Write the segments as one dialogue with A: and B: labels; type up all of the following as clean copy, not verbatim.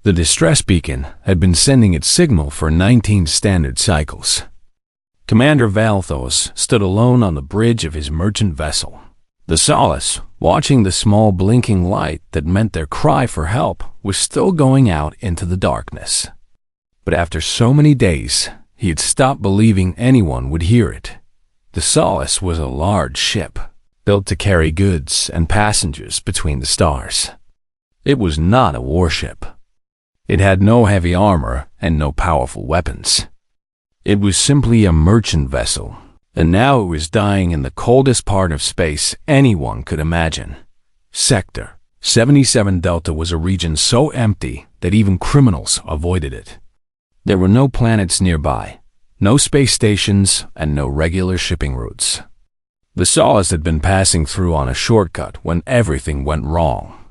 A: The distress beacon had been sending its signal for 19 standard cycles. Commander Valthos stood alone on the bridge of his merchant vessel, the Solace, watching the small blinking light that meant their cry for help was still going out into the darkness. But after so many days, he had stopped believing anyone would hear it. The Solace was a large ship, built to carry goods and passengers between the stars. It was not a warship. It had no heavy armor and no powerful weapons. It was simply a merchant vessel, and now it was dying in the coldest part of space anyone could imagine. Sector 77 Delta was a region so empty that even criminals avoided it. There were no planets nearby, no space stations, and no regular shipping routes. The Solace had been passing through on a shortcut when everything went wrong.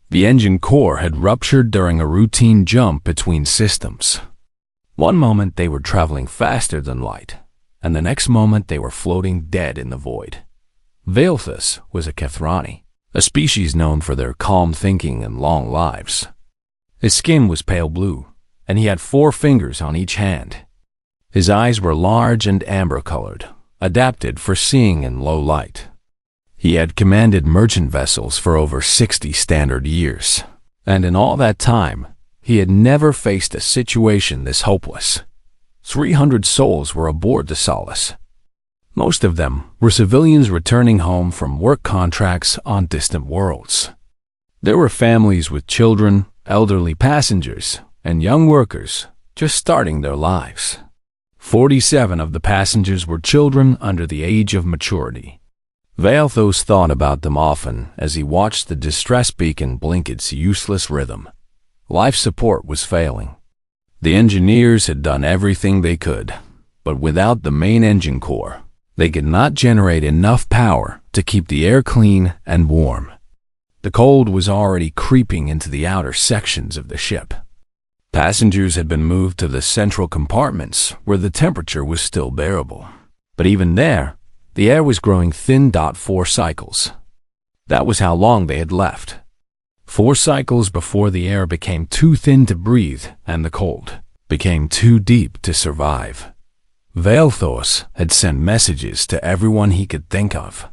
A: The engine core had ruptured during a routine jump between systems. One moment they were traveling faster than light, and the next moment they were floating dead in the void. Valthus was a Kethrani, a species known for their calm thinking and long lives. His skin was pale blue, and he had 4 fingers on each hand. His eyes were large and amber-colored, adapted for seeing in low light. He had commanded merchant vessels for over 60 standard years, and in all that time, he had never faced a situation this hopeless. 300 souls were aboard the Solace. Most of them were civilians returning home from work contracts on distant worlds. There were families with children, elderly passengers, and young workers just starting their lives. 47 of the passengers were children under the age of maturity. Valthos thought about them often as he watched the distress beacon blink its useless rhythm. Life support was failing. The engineers had done everything they could, but without the main engine core, they could not generate enough power to keep the air clean and warm. The cold was already creeping into the outer sections of the ship. Passengers had been moved to the central compartments where the temperature was still bearable. But even there, the air was growing thin. 4 cycles. That was how long they had left. 4 cycles before the air became too thin to breathe and the cold became too deep to survive. Valthos had sent messages to everyone he could think of.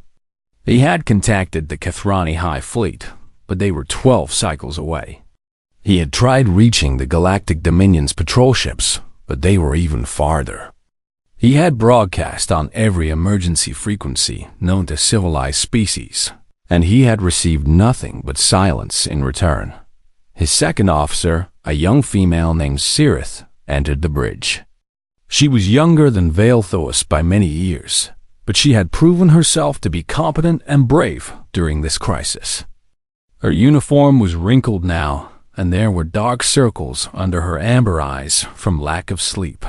A: He had contacted the Kethrani High Fleet, but they were 12 cycles away. He had tried reaching the Galactic Dominion's patrol ships, but they were even farther. He had broadcast on every emergency frequency known to civilized species, and he had received nothing but silence in return. His second officer, a young female named Cirith, entered the bridge. She was younger than Valthos by many years, but she had proven herself to be competent and brave during this crisis. Her uniform was wrinkled now, and there were dark circles under her amber eyes from lack of sleep.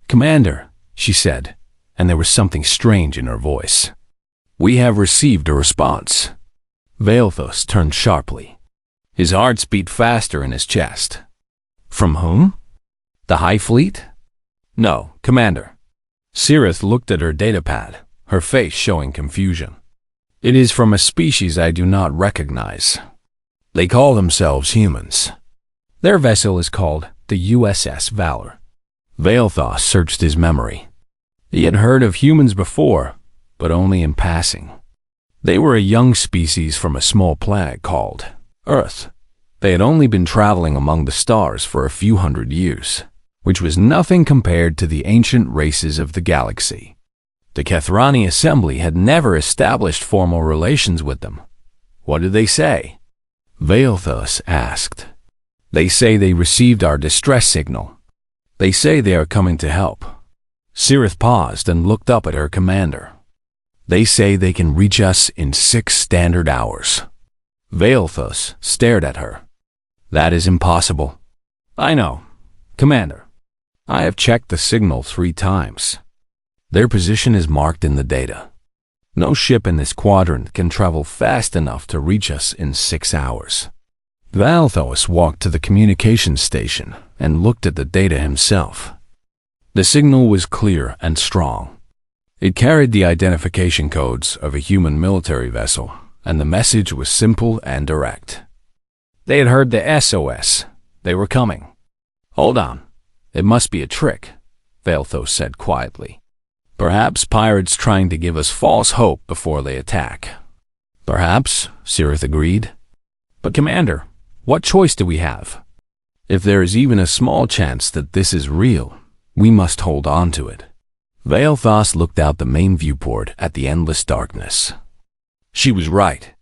A: "Commander," she said, and there was something strange in her voice. "We have received a response." Valthos turned sharply. His heart beat faster in his chest. "From whom? The High Fleet?" "No, Commander." Cirith looked at her datapad, her face showing confusion. "It is from a species I do not recognize. They call themselves humans. Their vessel is called the USS Valor." Valthos searched his memory. He had heard of humans before, but only in passing. They were a young species from a small planet called Earth. They had only been traveling among the stars for a few hundred years, which was nothing compared to the ancient races of the galaxy. The Kethrani Assembly had never established formal relations with them. "What did they say?" Valthos asked. "They say they received our distress signal. They say they are coming to help." Cirith paused and looked up at her commander. "They say they can reach us in 6 standard hours." Valthos stared at her. "That is impossible." "I know, Commander. I have checked the signal 3 times. Their position is marked in the data. No ship in this quadrant can travel fast enough to reach us in 6 hours. Valthos walked to the communications station and looked at the data himself. The signal was clear and strong. It carried the identification codes of a human military vessel, and the message was simple and direct. They had heard the SOS, They were coming. Hold on. It must be a trick, Valthos said quietly. Perhaps pirates trying to give us false hope before they attack. Perhaps, Cirith agreed. But Commander, what choice do we have? If there is even a small chance that this is real, we must hold on to it. Valthos looked out the main viewport at the endless darkness. She was right.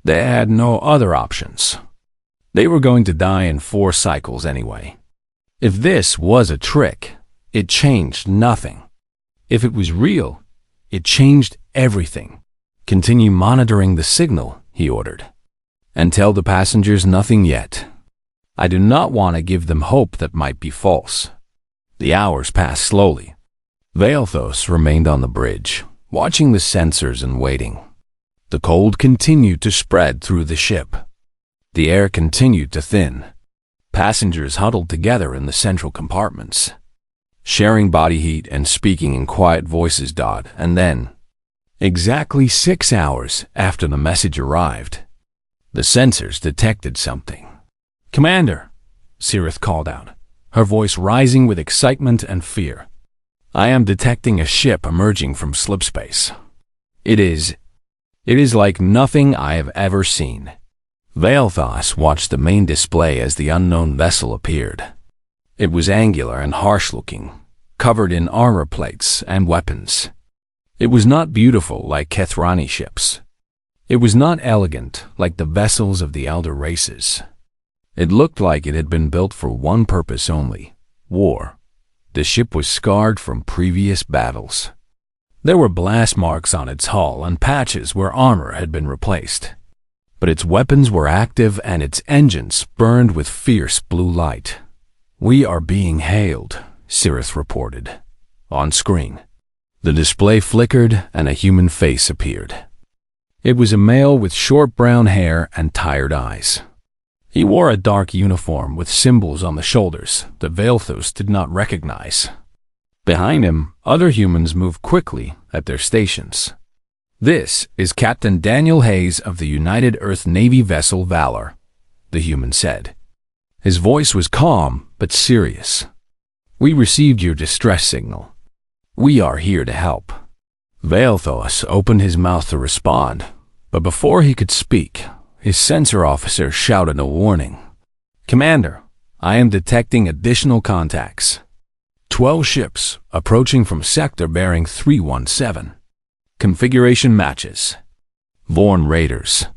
A: They had no other options. They were going to die in 4 cycles anyway. If this was a trick, it changed nothing. If it was real, it changed everything. Continue monitoring the signal, he ordered. And tell the passengers nothing yet. I do not want to give them hope that might be false. The hours passed slowly. Valthos remained on the bridge, watching the sensors and waiting. The cold continued to spread through the ship. The air continued to thin. Passengers huddled together in the central compartments, sharing body heat and speaking in quiet voices. And then, exactly 6 hours after the message arrived, the sensors detected something. Commander, Cirith called out, her voice rising with excitement and fear. I am detecting a ship emerging from slipspace. It is like nothing I have ever seen. Valthos watched the main display as the unknown vessel appeared. It was angular and harsh-looking, covered in armor plates and weapons. It was not beautiful like Kethrani ships. It was not elegant like the vessels of the elder races. It looked like it had been built for one purpose only: war. The ship was scarred from previous battles. There were blast marks on its hull and patches where armor had been replaced. But its weapons were active and its engines burned with fierce blue light. We are being hailed, Cirith reported. On screen, the display flickered and a human face appeared. It was a male with short brown hair and tired eyes. He wore a dark uniform with symbols on the shoulders that Valthos did not recognize. Behind him, other humans moved quickly at their stations. This is Captain Daniel Hayes of the United Earth Navy vessel Valor, the human said. His voice was calm but serious. We received your distress signal. We are here to help. Valthos opened his mouth to respond, but before he could speak, his sensor officer shouted a warning. Commander, I am detecting additional contacts. 12 ships approaching from sector bearing 317. Configuration matches. Vorn raiders.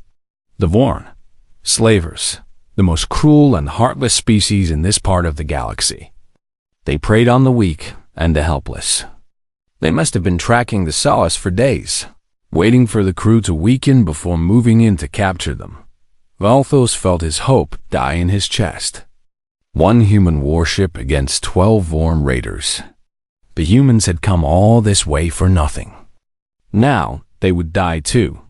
A: The Vorn, slavers, the most cruel and heartless species in this part of the galaxy. They preyed on the weak and the helpless. They must have been tracking the SOS for days, waiting for the crew to weaken before moving in to capture them. Valthos felt his hope die in his chest. 1 human warship against 12 Vorn raiders. The humans had come all this way for nothing. Now they would die too.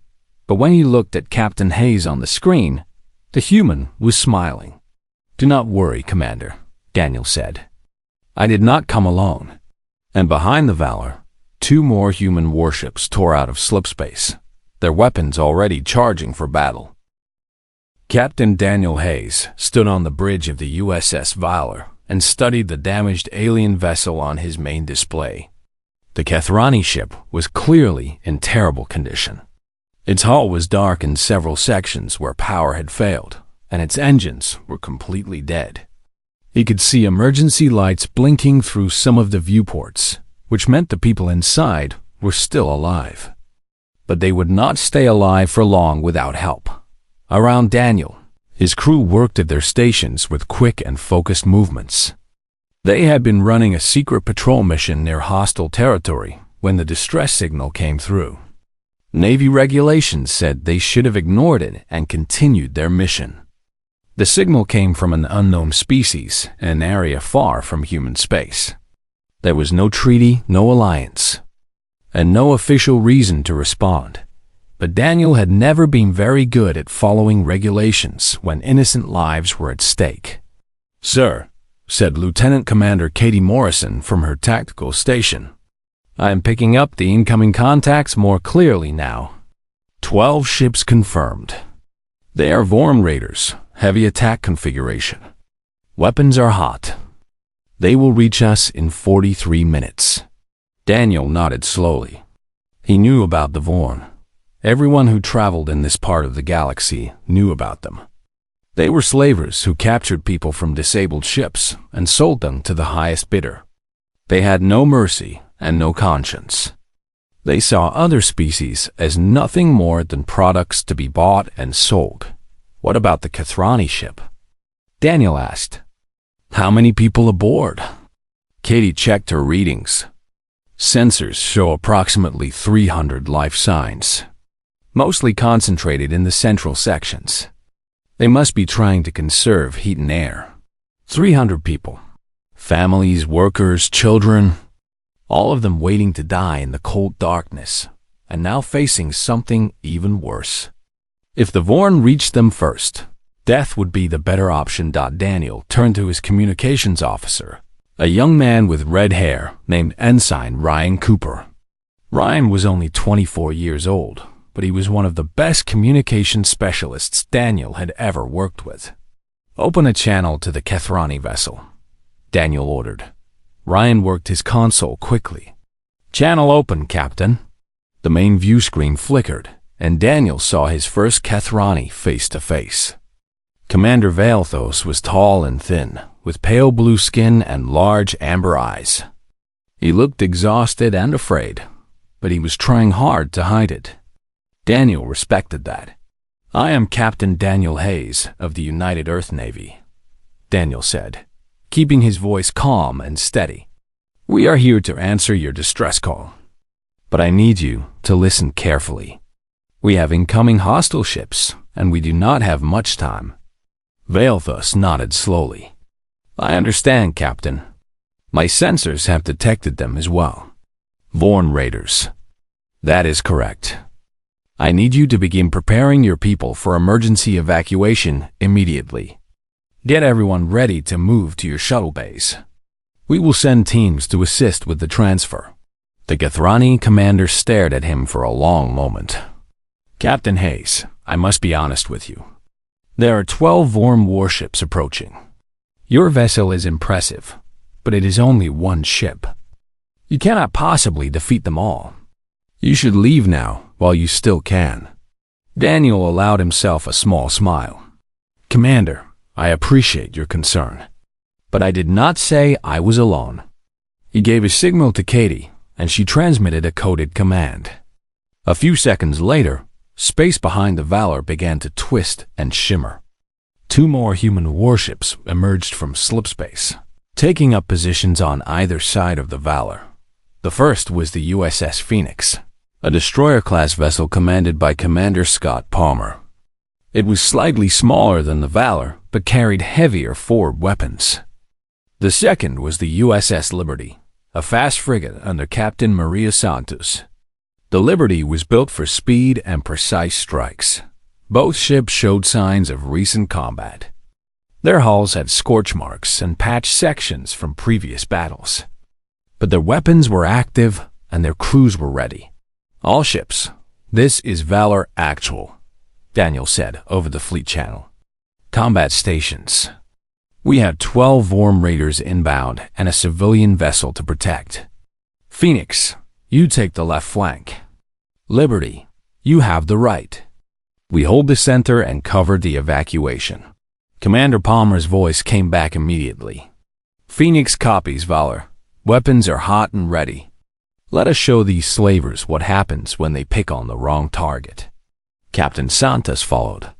A: But when he looked at Captain Hayes on the screen, the human was smiling. Do not worry, Commander, Daniel said. I did not come alone. And behind the Valor, 2 more human warships tore out of slipspace, their weapons already charging for battle. Captain Daniel Hayes stood on the bridge of the USS Valor and studied the damaged alien vessel on his main display. The Kethrani ship was clearly in terrible condition. Its hull was dark in several sections where power had failed, and its engines were completely dead. He could see emergency lights blinking through some of the viewports, which meant the people inside were still alive. But they would not stay alive for long without help. Around Daniel, his crew worked at their stations with quick and focused movements. They had been running a secret patrol mission near hostile territory when the distress signal came through. Navy regulations said they should have ignored it and continued their mission. The signal came from an unknown species in an area far from human space. There was no treaty, no alliance, and no official reason to respond. But Daniel had never been very good at following regulations when innocent lives were at stake. Sir, said Lieutenant Commander Katie Morrison from her tactical station, I am picking up the incoming contacts more clearly now. 12 ships confirmed. They are Vorn raiders, heavy attack configuration. Weapons are hot. They will reach us in 43 minutes. Daniel nodded slowly. He knew about the Vorn. Everyone who traveled in this part of the galaxy knew about them. They were slavers who captured people from disabled ships and sold them to the highest bidder. They had no mercy and no conscience. They saw other species as nothing more than products to be bought and sold. What about the Kathrani ship? Daniel asked. How many people aboard? Katie checked her readings. Sensors show approximately 300 life signs, mostly concentrated in the central sections. They must be trying to conserve heat and air. 300 people. Families, workers, children, all of them waiting to die in the cold darkness, and now facing something even worse. If the Vorn reached them first, death would be the better option. Daniel turned to his communications officer, a young man with red hair named Ensign Ryan Cooper. Ryan was only 24 years old, but he was one of the best communication specialists Daniel had ever worked with. Open a channel to the Kathrani vessel, Daniel ordered. Ryan worked his console quickly. Channel open, Captain. The main view screen flickered, and Daniel saw his first Kathrani face to face. Commander Valthos was tall and thin, with pale blue skin and large amber eyes. He looked exhausted and afraid, but he was trying hard to hide it. Daniel respected that. I am Captain Daniel Hayes of the United Earth Navy, Daniel said, keeping his voice calm and steady. We are here to answer your distress call, but I need you to listen carefully. We have incoming hostile ships, and we do not have much time. Valthus nodded slowly. I understand, Captain. My sensors have detected them as well. Vorn raiders. That is correct. I need you to begin preparing your people for emergency evacuation immediately. Get everyone ready to move to your shuttle bays. We will send teams to assist with the transfer. The Kathrani commander stared at him for a long moment. Captain Hayes, I must be honest with you. There are 12 Vorn warships approaching. Your vessel is impressive, but it is only one ship. You cannot possibly defeat them all. You should leave now while you still can. Daniel allowed himself a small smile. Commander, I appreciate your concern, but I did not say I was alone. He gave a signal to Katie, and she transmitted a coded command. A few seconds later, space behind the Valor began to twist and shimmer. 2 more human warships emerged from slipspace, taking up positions on either side of the Valor. The first was the USS Phoenix, a destroyer-class vessel commanded by Commander Scott Palmer. It was slightly smaller than the Valor, but carried heavier forward weapons. The second was the USS Liberty, a fast frigate under Captain Maria Santos. The Liberty was built for speed and precise strikes. Both ships showed signs of recent combat. Their hulls had scorch marks and patched sections from previous battles. But their weapons were active and their crews were ready. All ships, this is Valor Actual, Daniel said over the fleet channel. Combat stations. We have 12 Vorn raiders inbound and a civilian vessel to protect. Phoenix, you take the left flank. Liberty, you have the right. We hold the center and cover the evacuation. Commander Palmer's voice came back immediately. Phoenix copies, Valor. Weapons are hot and ready. Let us show these slavers what happens when they pick on the wrong target. Captain Santos followed.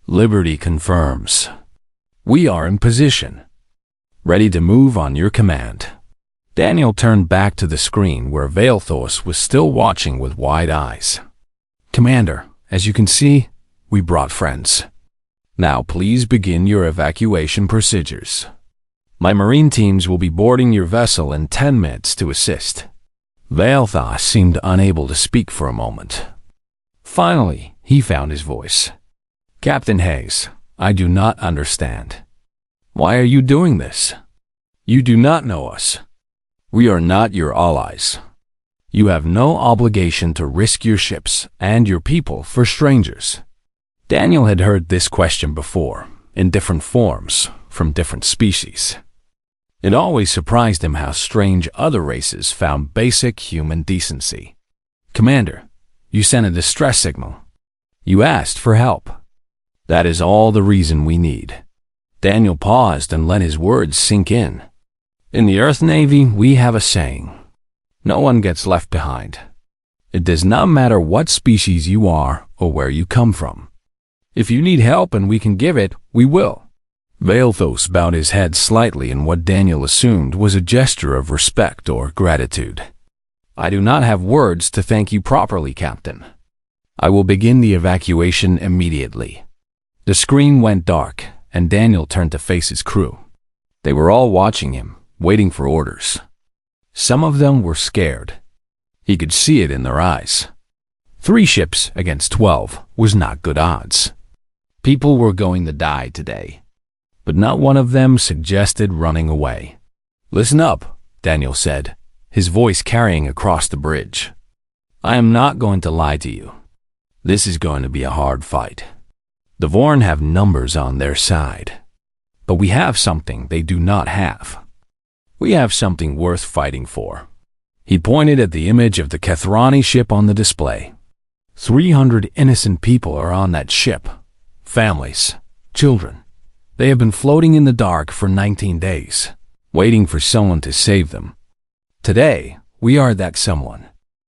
A: Liberty confirms. We are in position. Ready to move on your command. Daniel turned back to the screen where Valthos was still watching with wide eyes. Commander, as you can see, we brought friends. Now please begin your evacuation procedures. My marine teams will be boarding your vessel in 10 minutes to assist. Valthos seemed unable to speak for a moment. Finally, he found his voice. Captain Hayes, I do not understand. Why are you doing this? You do not know us. We are not your allies. You have no obligation to risk your ships and your people for strangers. Daniel had heard this question before, in different forms, from different species. It always surprised him how strange other races found basic human decency. "Commander, you sent a distress signal. You asked for help. That is all the reason we need." Daniel paused and let his words sink in. "In the Earth Navy, we have a saying. No one gets left behind. It does not matter what species you are or where you come from. If you need help and we can give it, we will." Valthos bowed his head slightly in what Daniel assumed was a gesture of respect or gratitude. "I do not have words to thank you properly, Captain. I will begin the evacuation immediately." The screen went dark, and Daniel turned to face his crew. They were all watching him, waiting for orders. Some of them were scared. He could see it in their eyes. 3 ships against 12 was not good odds. People were going to die today, but not one of them suggested running away. "Listen up," Daniel said, his voice carrying across the bridge. "I am not going to lie to you. This is going to be a hard fight. The Vorn have numbers on their side, but we have something they do not have. We have something worth fighting for." He pointed at the image of the Kethrani ship on the display. 300 innocent people are on that ship. Families, children. They have been floating in the dark for 19 days, waiting for someone to save them. Today, we are that someone.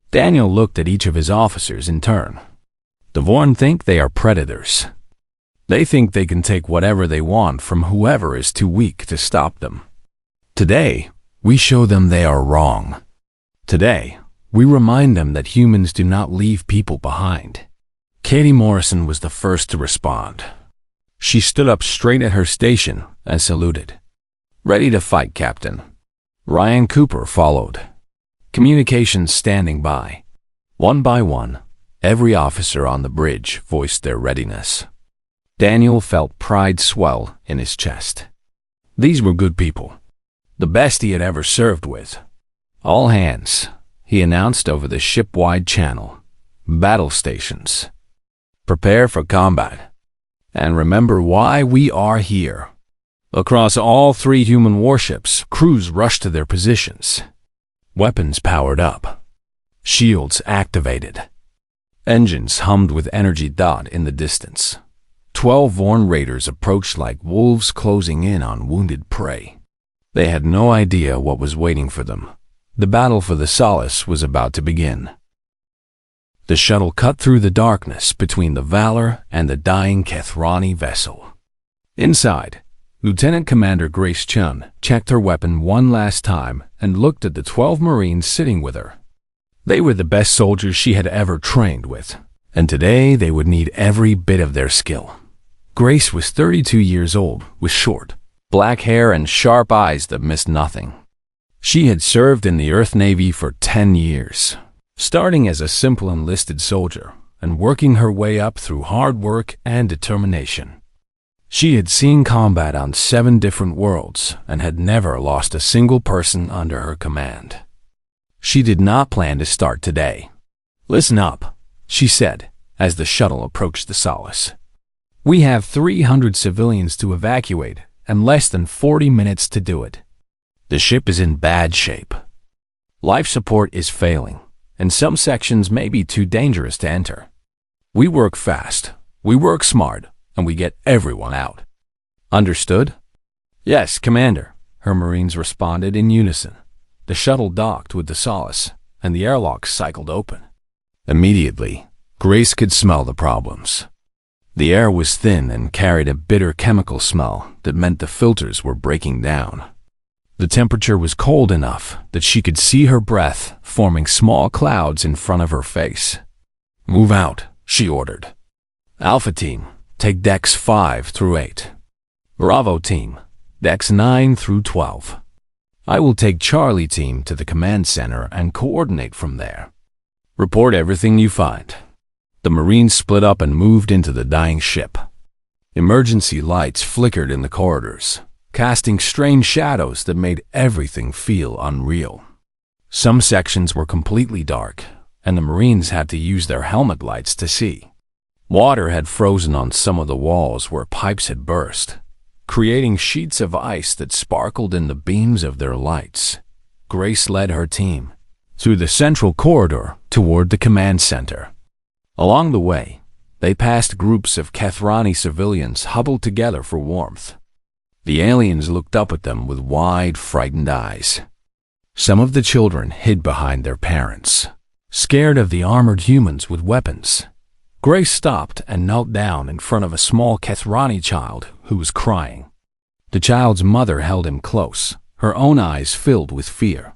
A: Daniel looked at each of his officers in turn. The Vorn think they are predators. They think they can take whatever they want from whoever is too weak to stop them. Today, we show them they are wrong. Today, we remind them that humans do not leave people behind. Katie Morrison was the first to respond. She stood up straight at her station and saluted. "Ready to fight, Captain." Ryan Cooper followed. Communications standing by. One by one, every officer on the bridge voiced their readiness. Daniel felt pride swell in his chest. These were good people, the best he had ever served with. "All hands," he announced over the ship-wide channel. "Battle stations. Prepare for combat. And remember why we are here." Across all 3 human warships, crews rushed to their positions. Weapons powered up. Shields activated. Engines hummed with energy dot in the distance. 12 Vorn raiders approached like wolves closing in on wounded prey. They had no idea what was waiting for them. The battle for the Solace was about to begin. The shuttle cut through the darkness between the Valor and the dying Kethrani vessel. Inside, Lieutenant Commander Grace Chun checked her weapon one last time and looked at the 12 Marines sitting with her. They were the best soldiers she had ever trained with, and today they would need every bit of their skill. Grace was 32 years old, with short, black hair and sharp eyes that missed nothing. She had served in the Earth Navy for 10 years, starting as a simple enlisted soldier and working her way up through hard work and determination. She had seen combat on 7 different worlds and had never lost a single person under her command. She did not plan to start today. "Listen up," she said as the shuttle approached the Solace. "We have 300 civilians to evacuate and less than 40 minutes to do it. The ship is in bad shape. Life support is failing, and some sections may be too dangerous to enter. We work fast, we work smart, and we get everyone out. Understood?" "Yes, Commander," her Marines responded in unison. The shuttle docked with the Solace, and the airlock cycled open. Immediately, Grace could smell the problems. The air was thin and carried a bitter chemical smell that meant the filters were breaking down. The temperature was cold enough that she could see her breath forming small clouds in front of her face. "Move out," she ordered. "Alpha Team, take decks 5 through 8. Bravo Team, decks 9 through 12. I will take Charlie Team to the command center and coordinate from there. Report everything you find." The Marines split up and moved into the dying ship. Emergency lights flickered in the corridors, casting strange shadows that made everything feel unreal. Some sections were completely dark, and the Marines had to use their helmet lights to see. Water had frozen on some of the walls where pipes had burst. creating sheets of ice that sparkled in the beams of their lights. Grace led her team through the central corridor toward the command center. Along the way, they passed groups of Kethrani civilians huddled together for warmth. The aliens looked up at them with wide, frightened eyes. Some of the children hid behind their parents, scared of the armored humans with weapons. Grace stopped and knelt down in front of a small Kethrani child who was crying. The child's mother held him close, her own eyes filled with fear.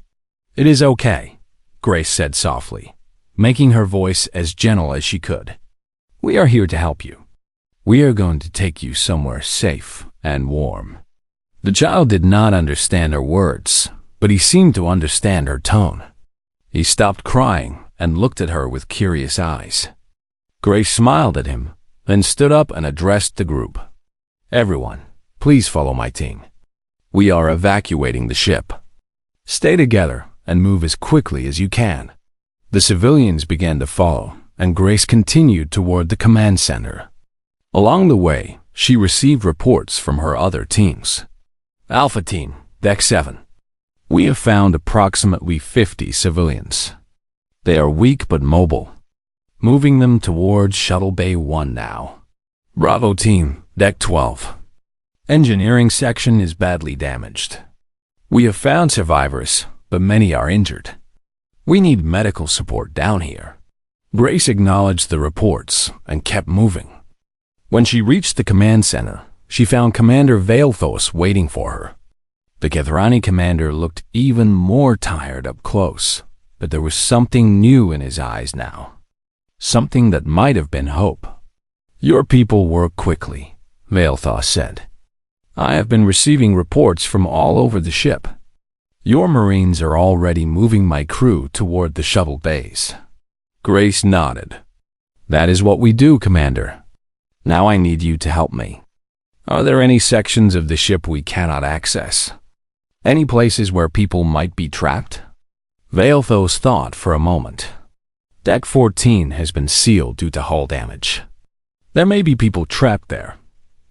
A: "It is okay," Grace said softly, making her voice as gentle as she could. "We are here to help you. We are going to take you somewhere safe and warm." The child did not understand her words, but he seemed to understand her tone. He stopped crying and looked at her with curious eyes. Grace smiled at him, then stood up and addressed the group. "Everyone, please follow my team. We are evacuating the ship. Stay together and move as quickly as you can." The civilians began to follow, and Grace continued toward the command center. Along the way, she received reports from her other teams. "Alpha Team, Deck 7. We have found approximately 50 civilians. They are weak but mobile. Moving them towards Shuttle Bay 1 now. Bravo Team, Deck 12. Engineering section is badly damaged. We have found survivors, but many are injured. We need medical support down here." Grace acknowledged the reports and kept moving. When she reached the command center, she found Commander Valethos waiting for her. The Kethrani commander looked even more tired up close, but there was something new in his eyes now. Something that might have been hope. "Your people work quickly," Valethos said. "I have been receiving reports from all over the ship. Your Marines are already moving my crew toward the shuttle bays." Grace nodded. "That is what we do, Commander. Now I need you to help me. Are there any sections of the ship we cannot access? Any places where people might be trapped?" Valethos thought for a moment. Deck 14 has been sealed due to hull damage. There may be people trapped there,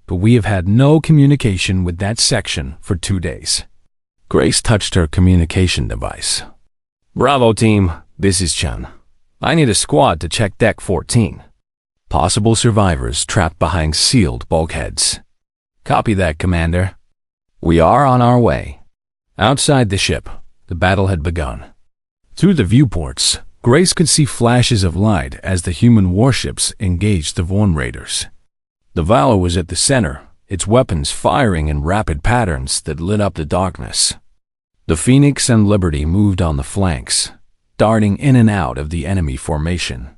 A: but we have had no communication with that section for 2 days. Grace touched her communication device. "Bravo Team, this is Chen. I need a squad to check Deck 14. Possible survivors trapped behind sealed bulkheads." "Copy that, Commander." "We are on our way." Outside the ship, the battle had begun. Through the viewports, Grace could see flashes of light as the human warships engaged the Vorn raiders. The Valor was at the center, its weapons firing in rapid patterns that lit up the darkness. The Phoenix and Liberty moved on the flanks, darting in and out of the enemy formation.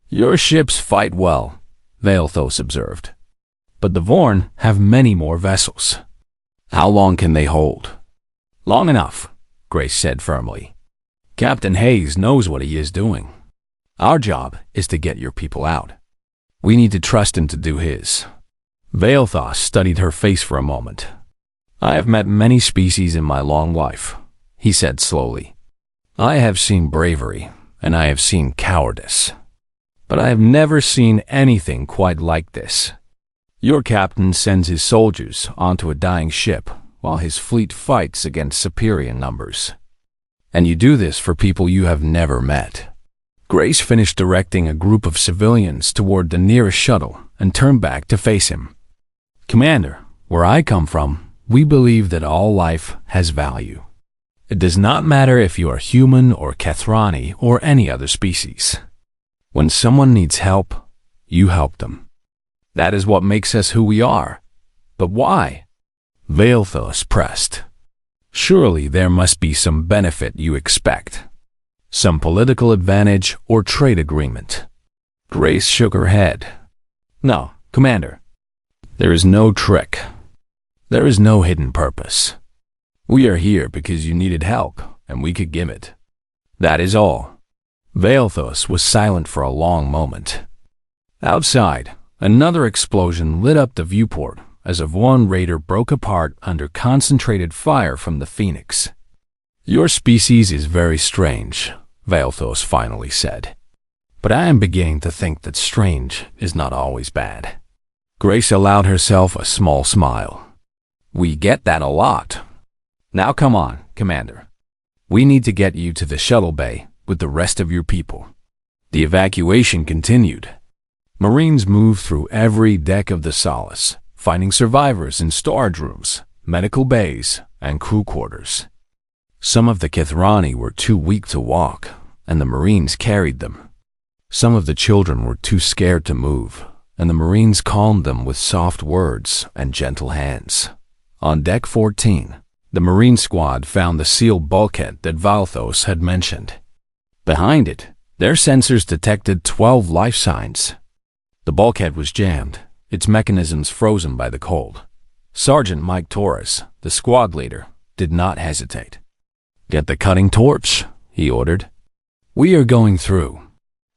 A: "Your ships fight well," Valethos observed. "But the Vorn have many more vessels. How long can they hold?" "Long enough," Grace said firmly. "Captain Hayes knows what he is doing. Our job is to get your people out. We need to trust him to do his." Valethos studied her face for a moment. "I have met many species in my long life," he said slowly. "I have seen bravery, and I have seen cowardice. But I have never seen anything quite like this. Your captain sends his soldiers onto a dying ship while his fleet fights against superior numbers. And you do this for people you have never met." Grace finished directing a group of civilians toward the nearest shuttle and turned back to face him. "Commander, where I come from, we believe that all life has value. It does not matter if you are human or Kethrani or any other species. When someone needs help, you help them. That is what makes us who we are. But why?" Valethos pressed. "Surely there must be some benefit you expect. Some political advantage or trade agreement." Grace shook her head. "No, Commander. There is no trick. There is no hidden purpose. We are here because you needed help, and we could give it. That is all." Valethos was silent for a long moment. Outside, another explosion lit up the viewport as a Vorn raider broke apart under concentrated fire from the Phoenix. "Your species is very strange," Valethos finally said. "But I am beginning to think that strange is not always bad." Grace allowed herself a small smile. We get that a lot. Now come on, Commander. We need to get you to the shuttle bay with the rest of your people. The evacuation continued. Marines moved through every deck of the Solace, finding survivors in storage rooms, medical bays, and crew quarters. Some of the Kithrani were too weak to walk, and the Marines carried them. Some of the children were too scared to move, and the Marines calmed them with soft words and gentle hands. On Deck 14, the Marine squad found the sealed bulkhead that Valthos had mentioned. Behind it, their sensors detected 12 life signs. The bulkhead was jammed, its mechanisms frozen by the cold. Sergeant Mike Torres, the squad leader, did not hesitate. "Get the cutting torch," he ordered. "We are going through."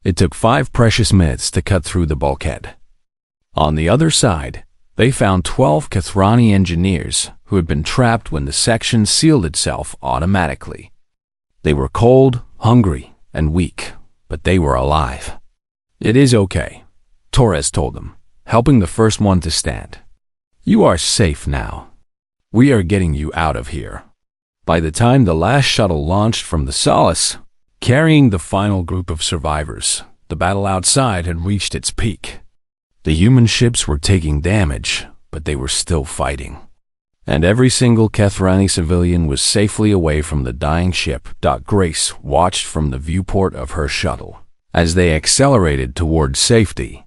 A: It took 5 precious minutes to cut through the bulkhead. On the other side, they found 12 Kithrani engineers who had been trapped when the section sealed itself automatically. They were cold, hungry, and weak, but they were alive. "It is okay," Torres told them, helping the first one to stand. "You are safe now. We are getting you out of here." By the time the last shuttle launched from the Solace, carrying the final group of survivors, the battle outside had reached its peak. The human ships were taking damage, but they were still fighting. And every single Kithrani civilian was safely away from the dying ship. Grace watched from the viewport of her shuttle as they accelerated towards safety.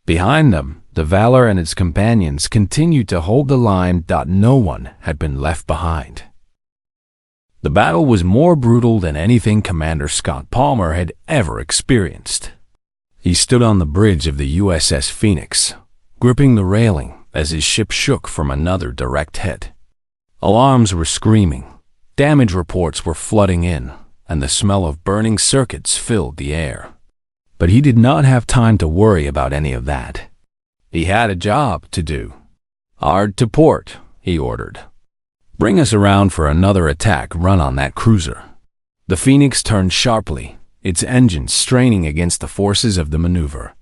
A: Behind them, the Valor and its companions continued to hold the line. No one had been left behind. The battle was more brutal than anything Commander Scott Palmer had ever experienced. He stood on the bridge of the USS Phoenix, gripping the railing as his ship shook from another direct hit. Alarms were screaming, damage reports were flooding in, and the smell of burning circuits filled the air. But he did not have time to worry about any of that. He had a job to do. "Hard to port," he ordered. "Bring us around for another attack run on that cruiser." The Phoenix turned sharply, its engines straining against the forces of the maneuver.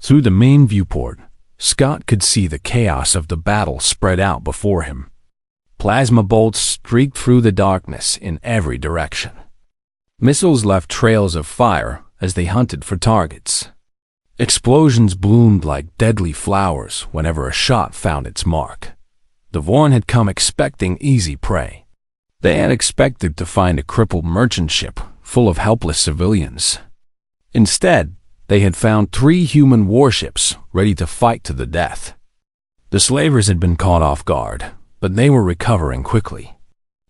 A: Through the main viewport, Scott could see the chaos of the battle spread out before him. Plasma bolts streaked through the darkness in every direction. Missiles left trails of fire as they hunted for targets. Explosions bloomed like deadly flowers whenever a shot found its mark. The Vorn had come expecting easy prey. They had expected to find a crippled merchant ship full of helpless civilians. Instead, they had found 3 human warships ready to fight to the death. The slavers had been caught off guard, but they were recovering quickly.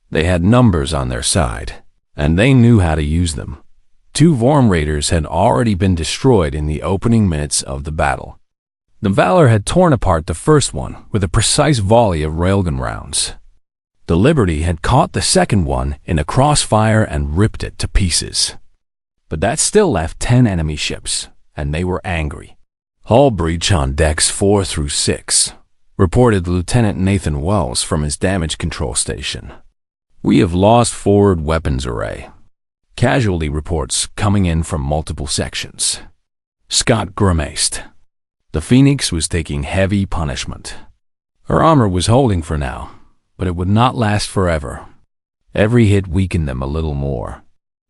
A: They had numbers on their side, and they knew how to use them. 2 Vorn raiders had already been destroyed in the opening minutes of the battle. The Valor had torn apart the first one with a precise volley of railgun rounds. The Liberty had caught the second one in a crossfire and ripped it to pieces. But that still left 10 enemy ships, and they were angry. "Hull breach on decks 4 through 6, reported Lieutenant Nathan Wells from his damage control station. "We have lost forward weapons array." Casualty reports coming in from multiple sections. Scott grimaced. The Phoenix was taking heavy punishment. Her armor was holding for now, but it would not last forever. Every hit weakened them a little more.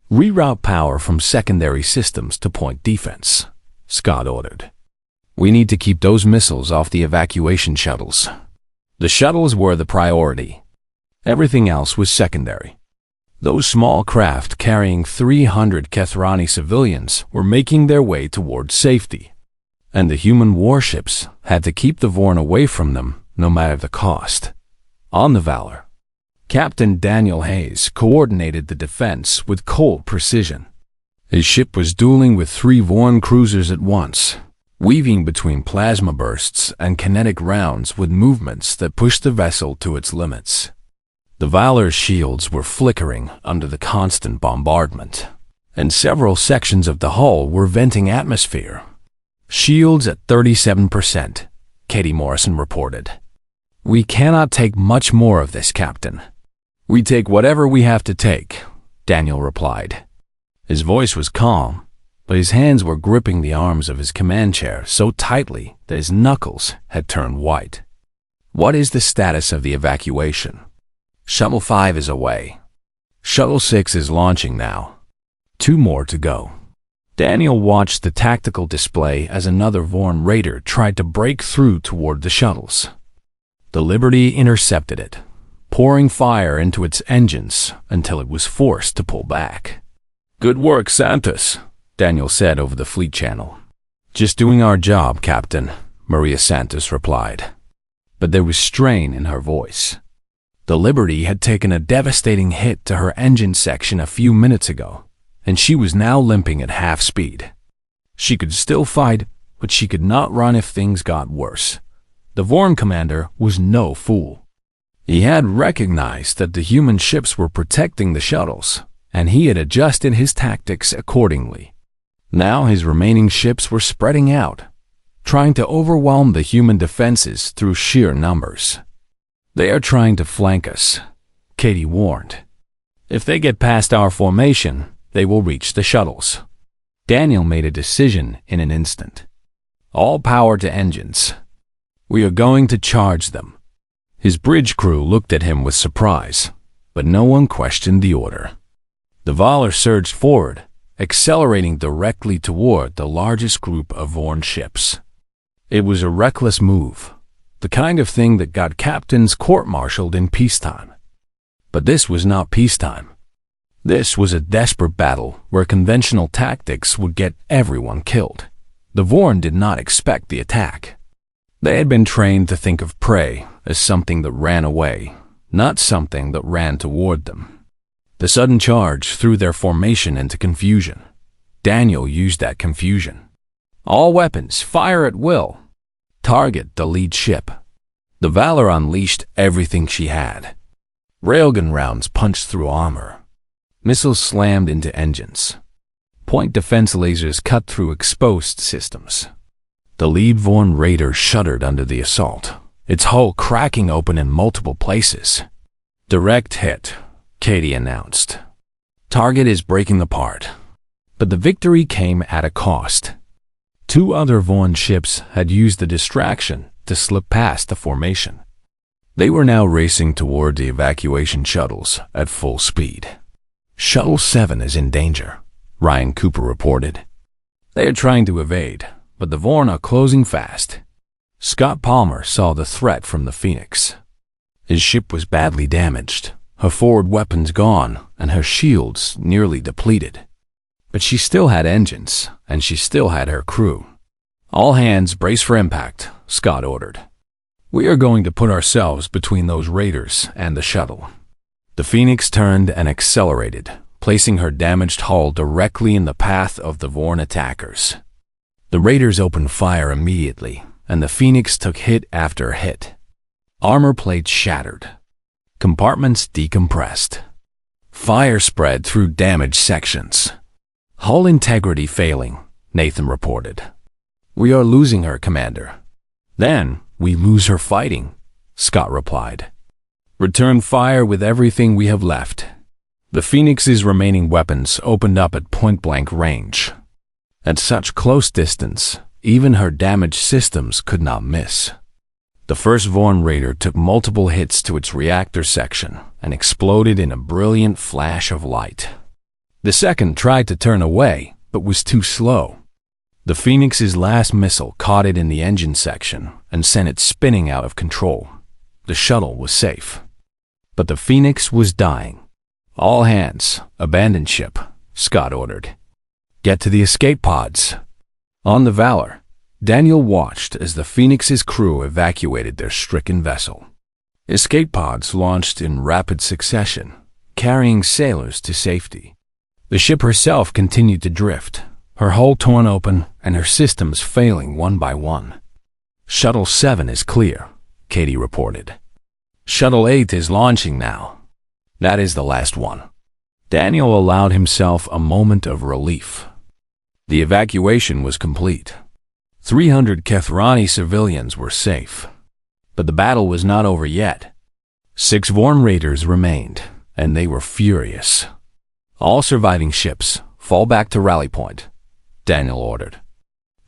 A: "Reroute power from secondary systems to point defense," Scott ordered. "We need to keep those missiles off the evacuation shuttles." The shuttles were the priority. Everything else was secondary. Those small craft carrying 300 Kithrani civilians were making their way towards safety, and the human warships had to keep the Vorn away from them no matter the cost. On the Valor, Captain Daniel Hayes coordinated the defense with cold precision. His ship was dueling with 3 Vorn cruisers at once, weaving between plasma bursts and kinetic rounds with movements that pushed the vessel to its limits. The Valor's shields were flickering under the constant bombardment, and several sections of the hull were venting atmosphere. "Shields at 37%, Katie Morrison reported. "We cannot take much more of this, Captain." "We take whatever we have to take," Daniel replied. His voice was calm, but his hands were gripping the arms of his command chair so tightly that his knuckles had turned white. What is the status of the evacuation? Shuttle 5 is away. Shuttle 6 is launching now. 2 more to go. Daniel watched the tactical display as another Vorn raider tried to break through toward the shuttles. The Liberty intercepted it, pouring fire into its engines until it was forced to pull back. "Good work, Santos," Daniel said over the fleet channel. "Just doing our job, Captain," Maria Santos replied. But there was strain in her voice. The Liberty had taken a devastating hit to her engine section a few minutes ago, and she was now limping at half speed. She could still fight, but she could not run if things got worse. The Vorn commander was no fool. He had recognized that the human ships were protecting the shuttles, and he had adjusted his tactics accordingly. Now his remaining ships were spreading out, trying to overwhelm the human defenses through sheer numbers. "They are trying to flank us," Katie warned. "If they get past our formation, they will reach the shuttles." Daniel made a decision in an instant. "All power to engines. We are going to charge them." His bridge crew looked at him with surprise, but no one questioned the order. The Valor surged forward, accelerating directly toward the largest group of Vorn ships. It was a reckless move, the kind of thing that got captains court-martialed in peacetime. But this was not peacetime. This was a desperate battle where conventional tactics would get everyone killed. The Vorn did not expect the attack. They had been trained to think of prey as something that ran away, not something that ran toward them. The sudden charge threw their formation into confusion. Daniel used that confusion. "All weapons, fire at will. Target the lead ship." The Valor unleashed everything she had. Railgun rounds punched through armor. Missiles slammed into engines. Point defense lasers cut through exposed systems. The lead Vorn raider shuddered under the assault, its hull cracking open in multiple places. "Direct hit," Katie announced. "Target is breaking apart." But the victory came at a cost. 2 other Vorn ships had used the distraction to slip past the formation. They were now racing toward the evacuation shuttles at full speed. "Shuttle 7 is in danger," Ryan Cooper reported. "They are trying to evade, but the Vorn are closing fast." Scott Palmer saw the threat from the Phoenix. His ship was badly damaged, her forward weapons gone, and her shields nearly depleted. But she still had engines, and she still had her crew. "All hands brace for impact," Scott ordered. "We are going to put ourselves between those raiders and the shuttle." The Phoenix turned and accelerated, placing her damaged hull directly in the path of the Vorn attackers. The raiders opened fire immediately, and the Phoenix took hit after hit. Armor plates shattered. Compartments decompressed. Fire spread through damaged sections. "Hull integrity failing," Nathan reported. "We are losing her, Commander." "Then we lose her fighting," Scott replied. "Return fire with everything we have left." The Phoenix's remaining weapons opened up at point-blank range. At such close distance, even her damaged systems could not miss. The first Vorn raider took multiple hits to its reactor section and exploded in a brilliant flash of light. The second tried to turn away, but was too slow. The Phoenix's last missile caught it in the engine section and sent it spinning out of control. The shuttle was safe. But the Phoenix was dying. "All hands, abandon ship," Scott ordered. "Get to the escape pods." On the Valor, Daniel watched as the Phoenix's crew evacuated their stricken vessel. Escape pods launched in rapid succession, carrying sailors to safety. The ship herself continued to drift, her hull torn open and her systems failing one by one. "Shuttle 7 is clear," Katie reported. "Shuttle 8 is launching now. That is the last one." Daniel allowed himself a moment of relief. The evacuation was complete. 300 Kethrani civilians were safe. But the battle was not over yet. 6 Vorn raiders remained, and they were furious. "All surviving ships, fall back to rally point," Daniel ordered.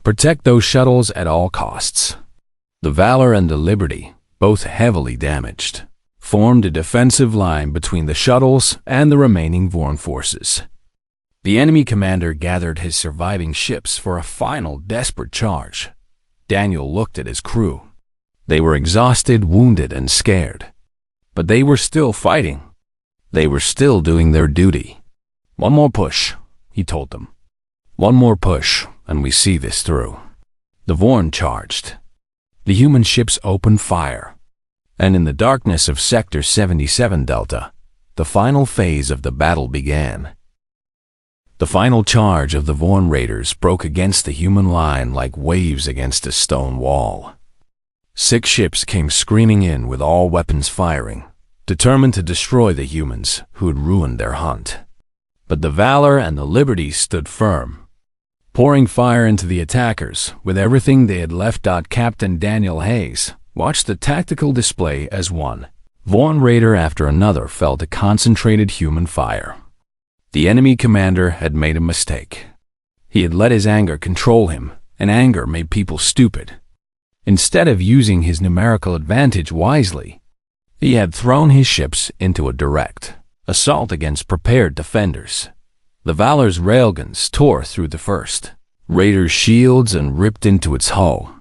A: "Protect those shuttles at all costs." The Valor and the Liberty, both heavily damaged, formed a defensive line between the shuttles and the remaining Vorn forces. The enemy commander gathered his surviving ships for a final desperate charge. Daniel looked at his crew. They were exhausted, wounded, and scared. But they were still fighting. They were still doing their duty. "One more push," he told them. "One more push, and we see this through." The Vorn charged. The human ships opened fire. And in the darkness of Sector 77 Delta, the final phase of the battle began. The final charge of the Vorn raiders broke against the human line like waves against a stone wall. 6 ships came screaming in with all weapons firing, determined to destroy the humans who had ruined their hunt. But the Valor and the Liberty stood firm, pouring fire into the attackers with everything they had left. Captain Daniel Hayes watched the tactical display as one Vorn raider after another fell to concentrated human fire. The enemy commander had made a mistake. He had let his anger control him, and anger made people stupid. Instead of using his numerical advantage wisely, he had thrown his ships into a direct assault against prepared defenders. The Valor's railguns tore through the first raider's shields and ripped into its hull.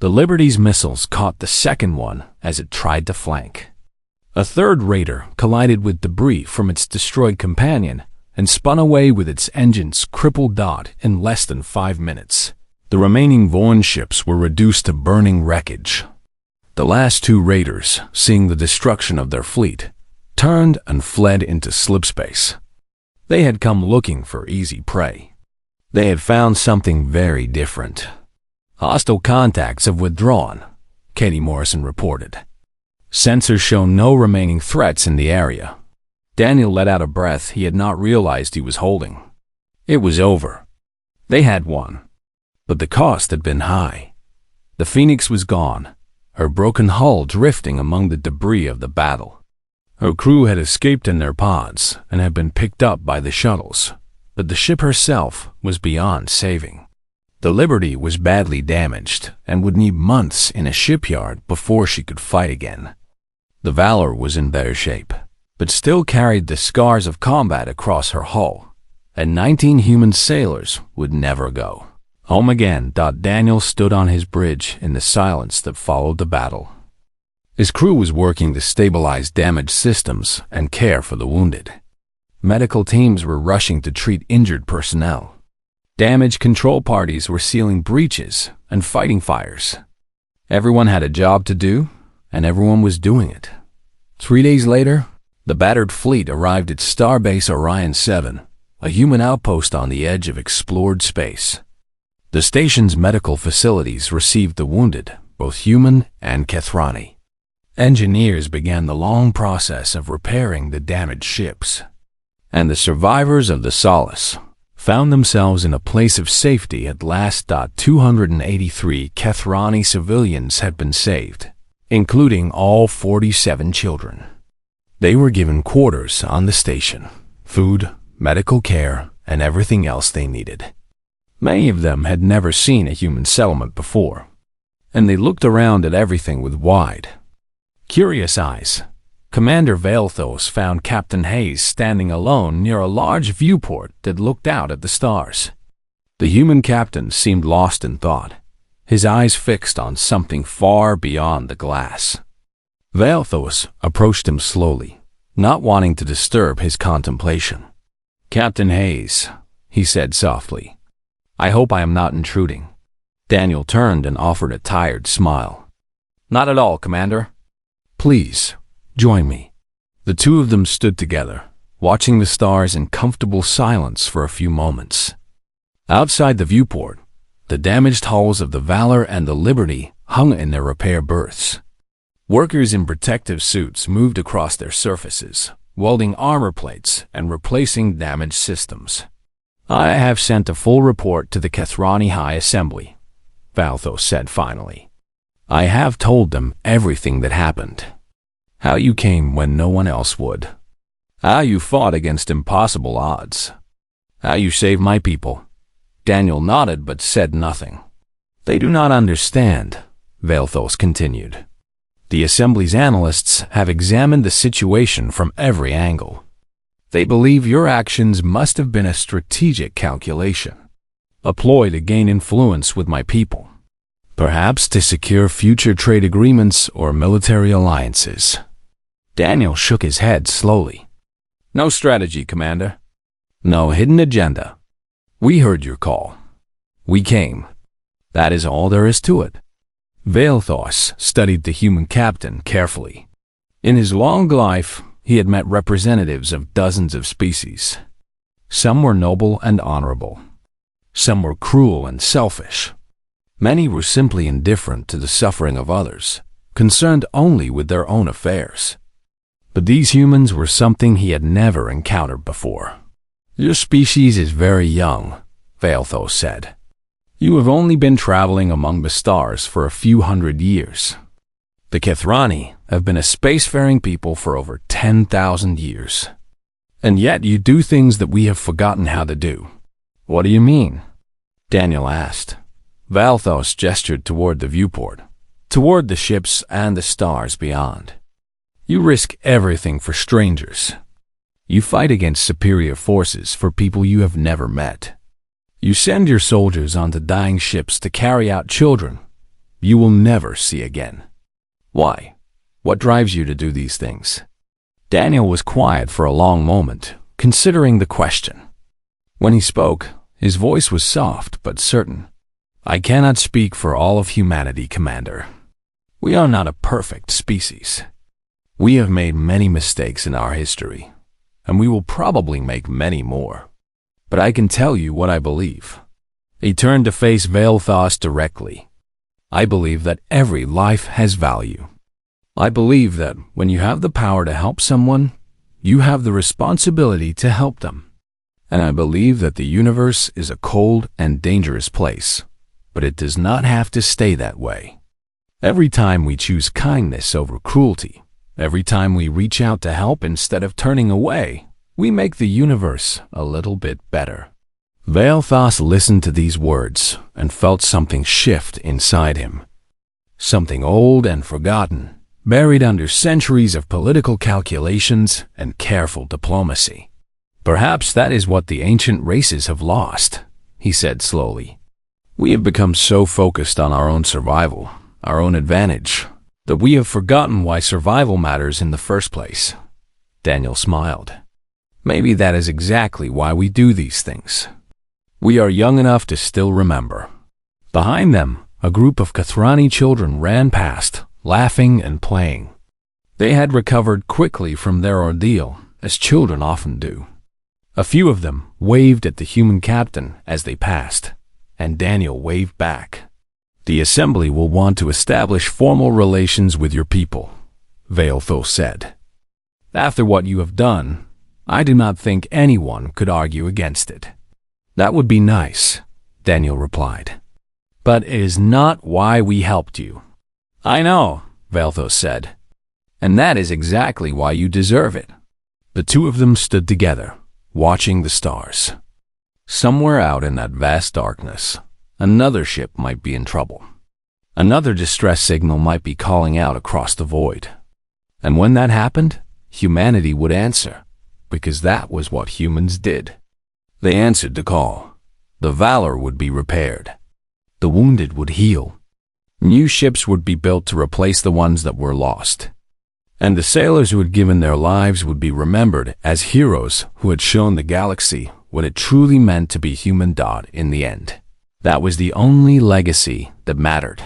A: The Liberty's missiles caught the second one as it tried to flank. A third raider collided with debris from its destroyed companion and spun away with its engines crippled. In less than 5 minutes, the remaining Vorn ships were reduced to burning wreckage. The last 2 raiders, seeing the destruction of their fleet, turned and fled into slipspace. They had come looking for easy prey. They had found something very different. "Hostile contacts have withdrawn," Katie Morrison reported. Sensors show no remaining threats in the area. Daniel let out a breath he had not realized he was holding. It was over. They had won. But the cost had been high. The Phoenix was gone, her broken hull drifting among the debris of the battle. Her crew had escaped in their pods and had been picked up by the shuttles, but the ship herself was beyond saving. The Liberty was badly damaged and would need months in a shipyard before she could fight again. The Valor was in better shape, but still carried the scars of combat across her hull, and 19 human sailors would never go home again. Daniel stood on his bridge in the silence that followed the battle. His crew was working to stabilize damaged systems and care for the wounded. Medical teams were rushing to treat injured personnel. Damage control parties were sealing breaches and fighting fires. Everyone had a job to do, and everyone was doing it. 3 days later, the battered fleet arrived at Starbase Orion 7, a human outpost on the edge of explored space. The station's medical facilities received the wounded, both human and Kethrani. Engineers began the long process of repairing the damaged ships, and the survivors of the Solace found themselves in a place of safety at last. 283 Kethrani civilians had been saved, including all 47 children. They were given quarters on the station, food, medical care, and everything else they needed. Many of them had never seen a human settlement before, and they looked around at everything with wide, curious eyes. Commander Valthos found Captain Hayes standing alone near a large viewport that looked out at the stars. The human captain seemed lost in thought, his eyes fixed on something far beyond the glass. Valthos approached him slowly, not wanting to disturb his contemplation. "Captain Hayes," he said softly, "I hope I am not intruding." Daniel turned and offered a tired smile. "Not at all, Commander. Please, join me." The two of them stood together, watching the stars in comfortable silence for a few moments. Outside the viewport, the damaged hulls of the Valor and the Liberty hung in their repair berths. Workers in protective suits moved across their surfaces, welding armor plates and replacing damaged systems. "I have sent a full report to the Kethrani High Assembly," Valthos said finally. "I have told them everything that happened. How you came when no one else would. How you fought against impossible odds. How you saved my people." Daniel nodded but said nothing. "They do not understand," Valthos continued. The Assembly's analysts have examined the situation from every angle. They believe your actions must have been a strategic calculation, a ploy to gain influence with my people, perhaps to secure future trade agreements or military alliances. Daniel shook his head slowly. No strategy, Commander. No hidden agenda. We heard your call. We came. That is all there is to it. Valthos studied the human captain carefully. In his long life, he had met representatives of dozens of species. Some were noble and honorable. Some were cruel and selfish. Many were simply indifferent to the suffering of others, concerned only with their own affairs. But these humans were something he had never encountered before. Your species is very young, Valthos said. You have only been traveling among the stars for a few hundred years. The Kethrani have been a spacefaring people for over 10,000 years. And yet you do things that we have forgotten how to do. What do you mean? Daniel asked. Valthos gestured toward the viewport, toward the ships and the stars beyond. You risk everything for strangers. You fight against superior forces for people you have never met. You send your soldiers onto dying ships to carry out children you will never see again. Why? What drives you to do these things? Daniel was quiet for a long moment, considering the question. When he spoke, his voice was soft but certain. I cannot speak for all of humanity, Commander. We are not a perfect species. We have made many mistakes in our history, and we will probably make many more. But I can tell you what I believe. He turned to face Valthos directly. I believe that every life has value. I believe that when you have the power to help someone, you have the responsibility to help them. And I believe that the universe is a cold and dangerous place, but it does not have to stay that way. Every time we choose kindness over cruelty, every time we reach out to help instead of turning away, we make the universe a little bit better. Valthos listened to these words and felt something shift inside him. Something old and forgotten, buried under centuries of political calculations and careful diplomacy. Perhaps that is what the ancient races have lost, he said slowly. We have become so focused on our own survival, our own advantage, that we have forgotten why survival matters in the first place. Daniel smiled. Maybe that is exactly why we do these things. We are young enough to still remember. Behind them, a group of Kethrani children ran past, laughing and playing. They had recovered quickly from their ordeal, as children often do. A few of them waved at the human captain as they passed, and Daniel waved back. The Assembly will want to establish formal relations with your people, Valthos said. After what you have done, I do not think anyone could argue against it. That would be nice, Daniel replied. But it is not why we helped you. I know, Valthos said. And that is exactly why you deserve it. The two of them stood together, watching the stars. Somewhere out in that vast darkness, another ship might be in trouble. Another distress signal might be calling out across the void. And when that happened, humanity would answer, because that was what humans did. They answered the call. The valor would be repaired. The wounded would heal. New ships would be built to replace the ones that were lost. And the sailors who had given their lives would be remembered as heroes who had shown the galaxy what it truly meant to be human in the end. That was the only legacy that mattered.